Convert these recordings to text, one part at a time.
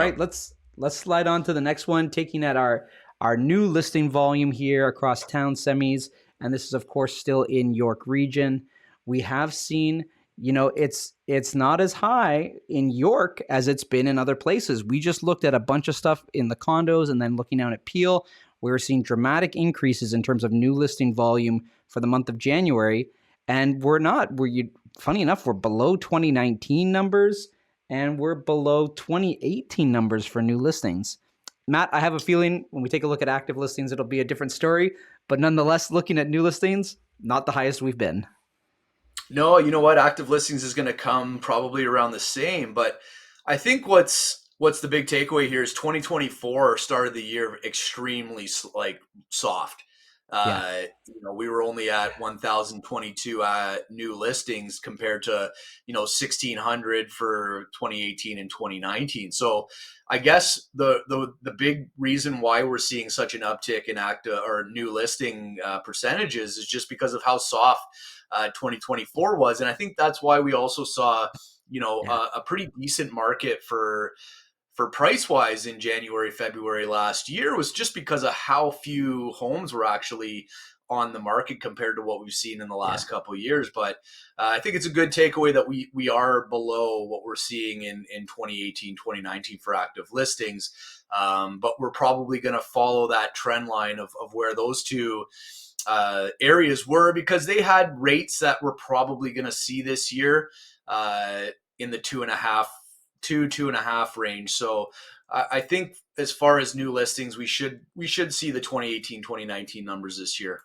right, let's slide on to the next one, taking at our new listing volume here across town semis, and this is of course still in York region. We have seen, it's not as high in York as it's been in other places. We just looked at a bunch of stuff in the condos, and then looking down at Peel, we're seeing dramatic increases in terms of new listing volume for the month of January, and funny enough, we're below 2019 numbers, and we're below 2018 numbers for new listings. Matt, I have a feeling when we take a look at active listings, it'll be a different story. But nonetheless, looking at new listings, not the highest we've been. No, you know what? Active listings is going to come probably around the same, but I think what's the big takeaway here is 2024 started the year extremely soft. Yeah. We were only at 1,022 new listings compared to 1,600 for 2018 and 2019. So I guess the big reason why we're seeing such an uptick in active or new listing percentages is just because of how soft 2024 was, and I think that's why we also saw Yeah. a pretty decent market for price wise in January, February last year, was just because of how few homes were actually on the market compared to what we've seen in the Yeah. last couple of years. But I think it's a good takeaway that we are below what we're seeing in 2018, 2019 for active listings. But we're probably going to follow that trend line of where those two areas were, because they had rates that we're probably going to see this year in the 2.5 range. So I think as far as new listings, we should see the 2018, 2019 numbers this year.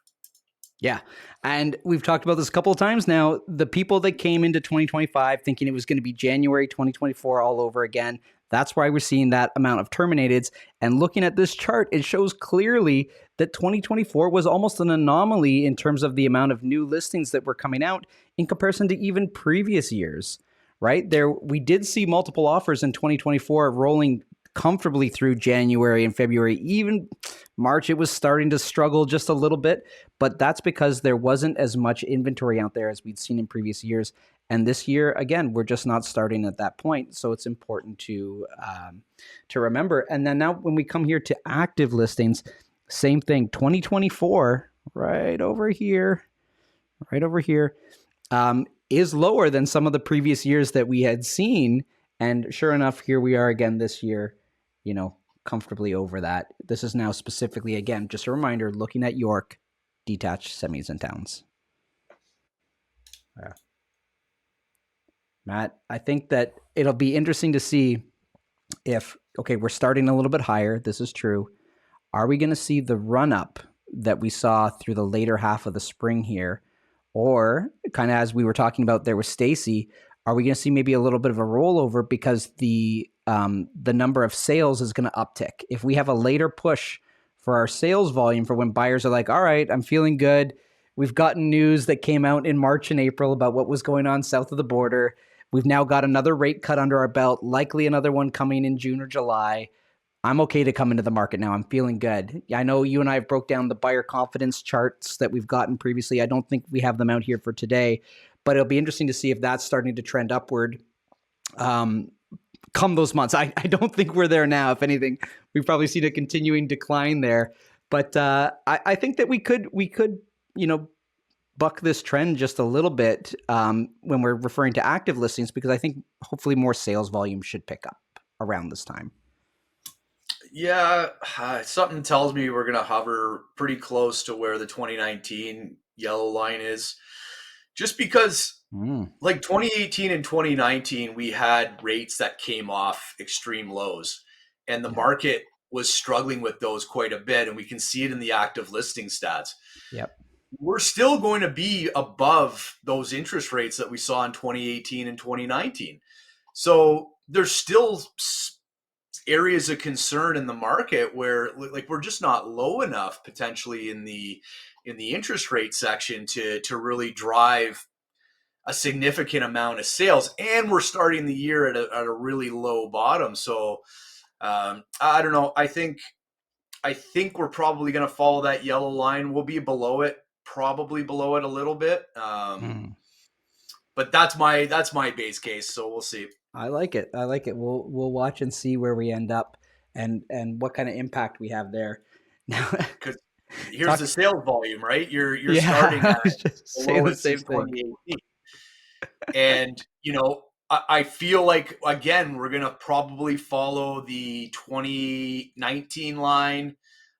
Yeah. And we've talked about this a couple of times now. The people that came into 2025 thinking it was going to be January 2024 all over again, that's why we're seeing that amount of terminateds. And looking at this chart, it shows clearly that 2024 was almost an anomaly in terms of the amount of new listings that were coming out in comparison to even previous years, right? We did see multiple offers in 2024 rolling comfortably through January and February. Even March, it was starting to struggle just a little bit, but that's because there wasn't as much inventory out there as we'd seen in previous years. And this year, again, we're just not starting at that point. So it's important to remember. And then now when we come here to active listings, same thing, 2024, right over here, is lower than some of the previous years that we had seen. And sure enough, here we are again this year, comfortably over that. This is now specifically, again, just a reminder, looking at York, detached semis and towns. Yeah. Matt, I think that it'll be interesting to see if, okay, we're starting a little bit higher. This is true. Are we going to see the run up that we saw through the later half of the spring here? Or kind of as we were talking about there with Stacy, are we going to see maybe a little bit of a rollover because the number of sales is going to uptick? If we have a later push for our sales volume for when buyers are like, all right, I'm feeling good. We've gotten news that came out in March and April about what was going on south of the border. We've now got another rate cut under our belt, likely another one coming in June or July. I'm okay to come into the market now. I'm feeling good. I know you and I have broke down the buyer confidence charts that we've gotten previously. I don't think we have them out here for today, but it'll be interesting to see if that's starting to trend upward come those months. I don't think we're there now. If anything, we've probably seen a continuing decline there. But I think that we could buck this trend just a little bit when we're referring to active listings, because I think hopefully more sales volume should pick up around this time. Yeah, something tells me we're going to hover pretty close to where the 2019 yellow line is. Just because, like 2018 and 2019, we had rates that came off extreme lows, and the market was struggling with those quite a bit, and we can see it in the active listing stats. Yep. We're still going to be above those interest rates that we saw in 2018 and 2019. So there's still areas of concern in the market where like we're just not low enough potentially in the interest rate section to really drive a significant amount of sales, and we're starting the year at a really low bottom. So I don't know. I think we're probably going to follow that yellow line. We'll be below it, probably below it a little bit. but that's my base case. So we'll see. I like it. I like it. We'll watch and see where we end up, and what kind of impact we have there. Now, Because here's the talk. sales volume, right? You're Yeah, starting I at was just the saying the lowest same since thing. 2018, and I feel like again we're gonna probably follow the 2019 line,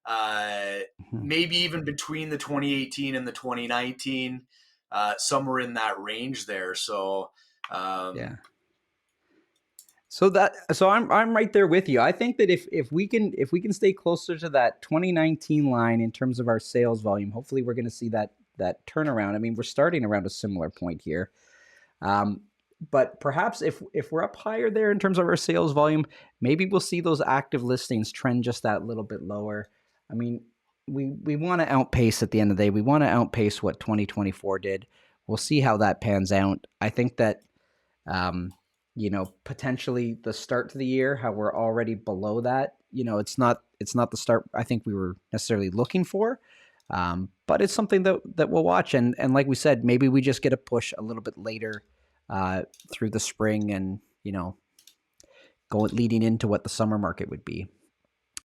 uh, Mhm. maybe even between the 2018 and the 2019, somewhere in that range there. So Yeah. So I'm right there with you. I think that if we can stay closer to that 2019 line in terms of our sales volume, hopefully we're going to see that turnaround. I mean, we're starting around a similar point here. Um, but perhaps if we're up higher there in terms of our sales volume, maybe we'll see those active listings trend just that little bit lower. I mean, we want to outpace at the end of the day. We want to outpace what 2024 did. We'll see how that pans out. I think that um, potentially the start to the year, how we're already below that. It's not the start I think we were necessarily looking for. But it's something that we'll watch, and like we said, maybe we just get a push a little bit later through the spring, and go leading into what the summer market would be.